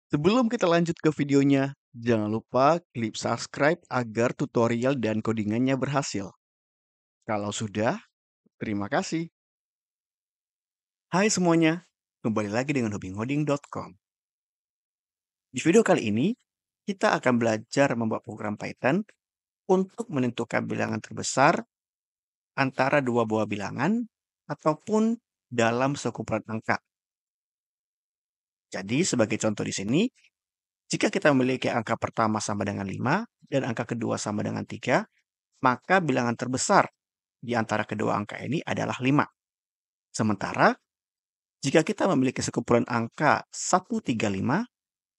Sebelum kita lanjut ke videonya, jangan lupa klik subscribe agar tutorial dan codingannya berhasil. Kalau sudah, terima kasih. Hai semuanya, kembali lagi dengan hobingoding.com. Di video kali ini, kita akan belajar membuat program Python untuk menentukan bilangan terbesar antara dua buah bilangan ataupun dalam sekumpulan angka. Jadi sebagai contoh di sini, jika kita memiliki angka pertama sama dengan 5 dan angka kedua sama dengan 3, maka bilangan terbesar di antara kedua angka ini adalah 5. Sementara, jika kita memiliki sekumpulan angka 135,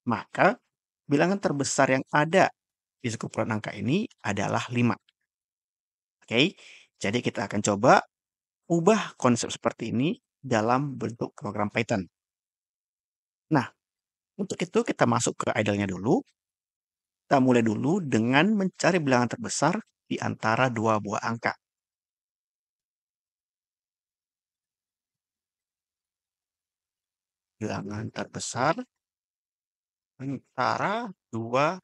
maka bilangan terbesar yang ada di sekumpulan angka ini adalah 5. Oke, jadi kita akan coba ubah konsep seperti ini dalam bentuk program Python. Nah, untuk itu kita masuk ke idle-nya dulu. Kita mulai dulu dengan mencari bilangan terbesar di antara dua buah angka. Bilangan terbesar antara dua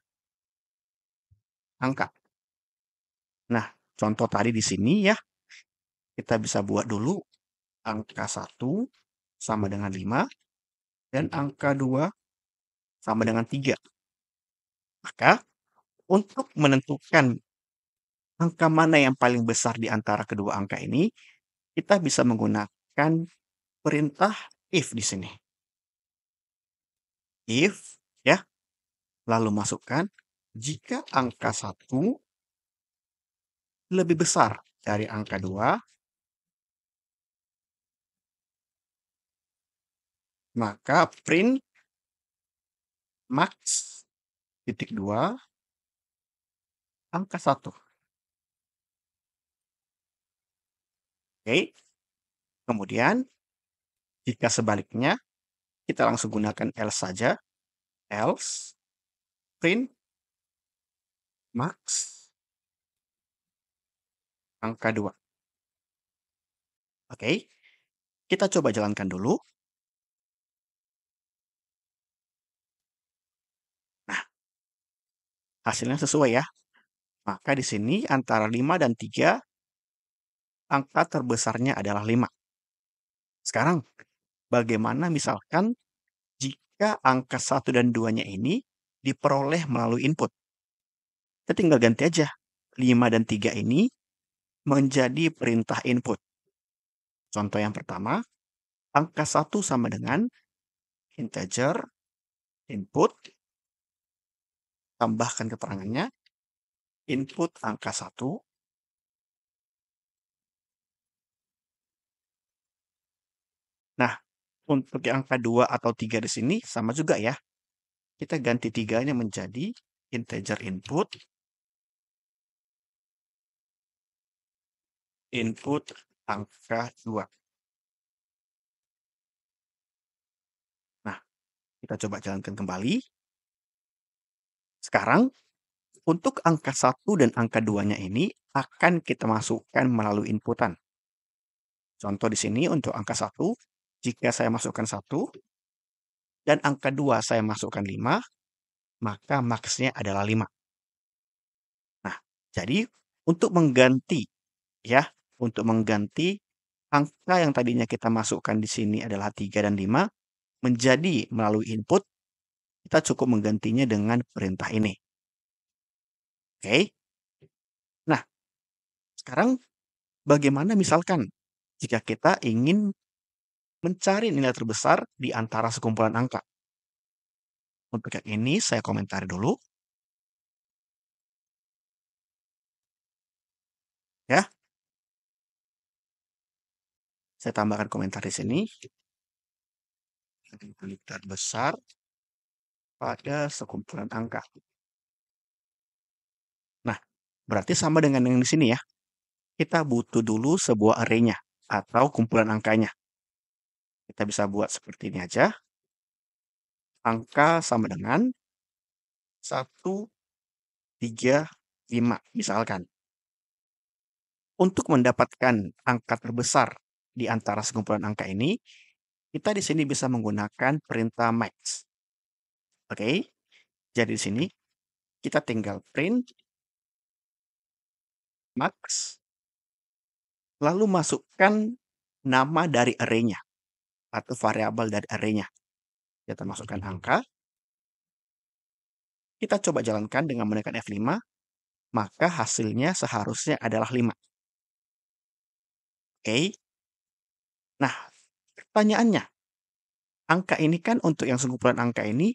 angka. Nah, contoh tadi di sini ya, kita bisa buat dulu angka 1 sama dengan 5 dan angka 2 sama dengan 3. Maka, untuk menentukan angka mana yang paling besar di antara kedua angka ini, kita bisa menggunakan perintah if di sini. If, ya, lalu masukkan jika angka 1 lebih besar dari angka 2, maka print max titik 2 angka 1. Oke, kemudian jika sebaliknya, kita langsung gunakan else saja. Else print max angka 2. Oke, kita coba jalankan dulu. Nah, hasilnya sesuai ya. Maka di sini antara 5 dan 3, angka terbesarnya adalah 5. Sekarang, bagaimana misalkan jika angka 1 dan 2-nya ini diperoleh melalui input? Kita tinggal ganti aja 5 dan 3 ini menjadi perintah input. Contoh yang pertama, angka 1 sama dengan integer input, tambahkan keterangannya, input angka 1. Nah, untuk yang angka 2 atau 3 di sini sama juga ya. Kita ganti 3-nya menjadi integer input, input angka 2. Nah, kita coba jalankan kembali. Sekarang, untuk angka 1 dan angka 2-nya ini akan kita masukkan melalui inputan. Contoh di sini untuk angka 1, jika saya masukkan 1 dan angka 2 saya masukkan 5, maka max-nya adalah 5. Nah, jadi untuk mengganti ya, untuk mengganti angka yang tadinya kita masukkan di sini adalah 3 dan 5 menjadi melalui input, kita cukup menggantinya dengan perintah ini. Oke. Nah, sekarang bagaimana misalkan jika kita ingin mencari nilai terbesar di antara sekumpulan angka? Untuk yang ini saya komentari dulu. Ya, saya tambahkan komentar di sini. Nilai terbesar pada sekumpulan angka. Nah, berarti sama dengan yang di sini ya. Kita butuh dulu sebuah array-nya atau kumpulan angkanya. Kita bisa buat seperti ini aja. Angka sama dengan 1, 3, 5 misalkan. Untuk mendapatkan angka terbesar di antara sekumpulan angka ini, kita di sini bisa menggunakan perintah max. Oke, jadi di sini kita tinggal print max, lalu masukkan nama dari array-nya atau variabel dari array-nya. Kita masukkan angka, kita coba jalankan dengan menekan F5, maka hasilnya seharusnya adalah 5. Oke. Nah, pertanyaannya, angka ini kan untuk yang sekumpulan angka ini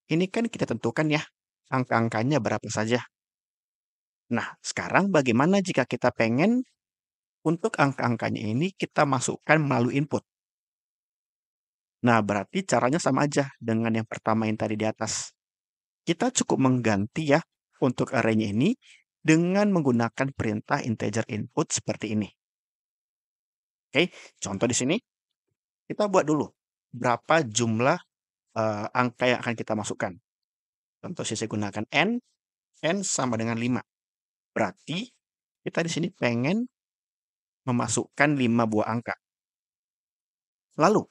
kan kita tentukan ya, angka-angkanya berapa saja. Nah, sekarang bagaimana jika kita pengen untuk angka-angkanya ini kita masukkan melalui input? Nah, berarti caranya sama aja dengan yang pertama yang tadi di atas. Kita cukup mengganti ya untuk array-nya ini dengan menggunakan perintah integer input seperti ini. Oke, contoh di sini kita buat dulu berapa jumlah angka yang akan kita masukkan. Contoh saya gunakan n sama dengan 5. Berarti kita di sini pengen memasukkan 5 buah angka. Lalu,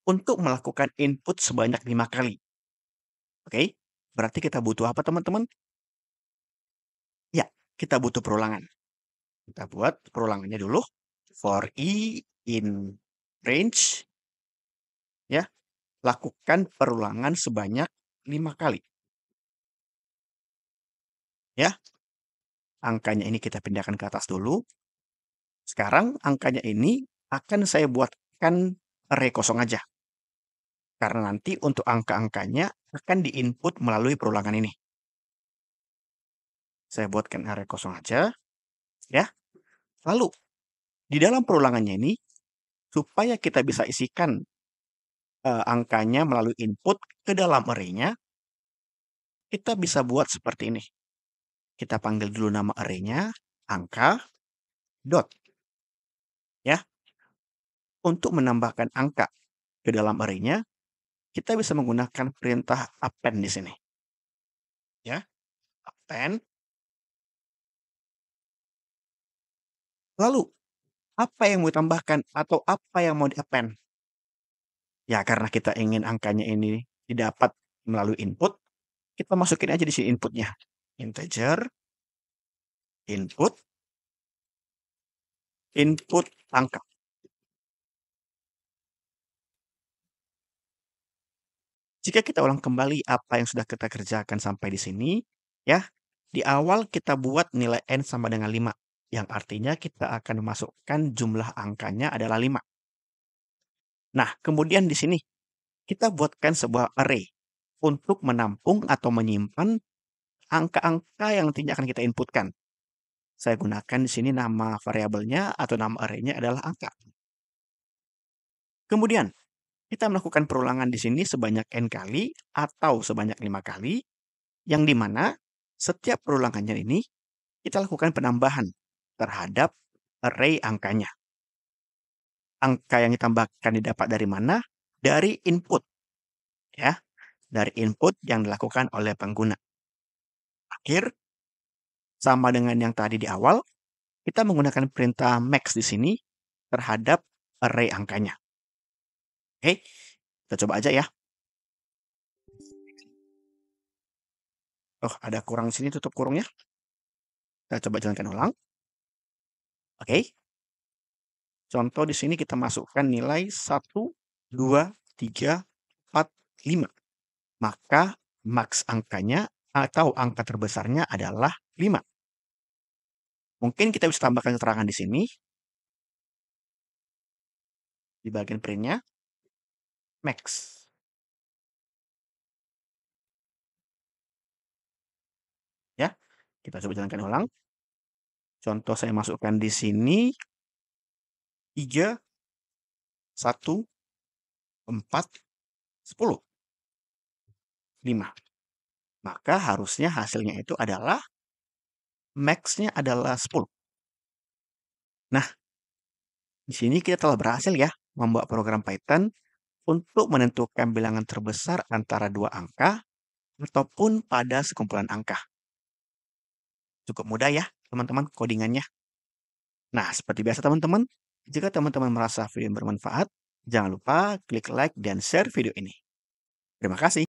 untuk melakukan input sebanyak 5 kali. Oke, berarti kita butuh apa teman-teman? Ya, kita butuh perulangan. Kita buat perulangannya dulu. For i in range, ya, lakukan perulangan sebanyak 5 kali. Ya, angkanya ini kita pindahkan ke atas dulu. Sekarang angkanya ini akan saya buatkan array kosong aja. Karena nanti untuk angka-angkanya akan diinput melalui perulangan ini. Saya buatkan array kosong aja. Ya. Lalu, di dalam perulangannya ini, supaya kita bisa isikan angkanya melalui input ke dalam array-nya, kita bisa buat seperti ini. Kita panggil dulu nama array-nya, angka, dot. Ya. Untuk menambahkan angka ke dalam array-nya, kita bisa menggunakan perintah append di sini. Ya. Append. Lalu, apa yang mau ditambahkan atau apa yang mau di-append? Ya, karena kita ingin angkanya ini didapat melalui input, kita masukin aja di sini inputnya. Integer, input angka. Jika kita ulang kembali apa yang sudah kita kerjakan sampai di sini, ya, di awal kita buat nilai n sama dengan 5, yang artinya kita akan memasukkan jumlah angkanya adalah 5. Nah, kemudian di sini kita buatkan sebuah array untuk menampung atau menyimpan angka-angka yang nantinya akan kita inputkan. Saya gunakan di sini nama variabelnya atau nama array-nya adalah angka. Kemudian, kita melakukan perulangan di sini sebanyak n kali atau sebanyak 5 kali, yang dimana setiap perulangannya ini kita lakukan penambahan terhadap array angkanya. Angka yang ditambahkan didapat dari mana? Dari input. Ya, dari input yang dilakukan oleh pengguna. Akhir, sama dengan yang tadi di awal, kita menggunakan perintah max di sini terhadap array angkanya. Oke, kita coba aja ya. Oh, ada kurang di sini, tutup kurungnya. Kita coba jalankan ulang. Oke. Contoh di sini kita masukkan nilai 1, 2, 3, 4, 5. Maka max angkanya atau angka terbesarnya adalah 5. Mungkin kita bisa tambahkan keterangan di sini. Di bagian print-nya, max. Ya, kita coba jalankan ulang. Contoh saya masukkan di sini 3, 1, 4, 10, 5. Maka harusnya hasilnya itu adalah max-nya adalah 10. Nah, di sini kita telah berhasil ya membuat program Python untuk menentukan bilangan terbesar antara dua angka ataupun pada sekumpulan angka. Cukup mudah ya, teman-teman, codingannya. Nah, seperti biasa teman-teman, jika teman-teman merasa video bermanfaat, jangan lupa klik like dan share video ini. Terima kasih.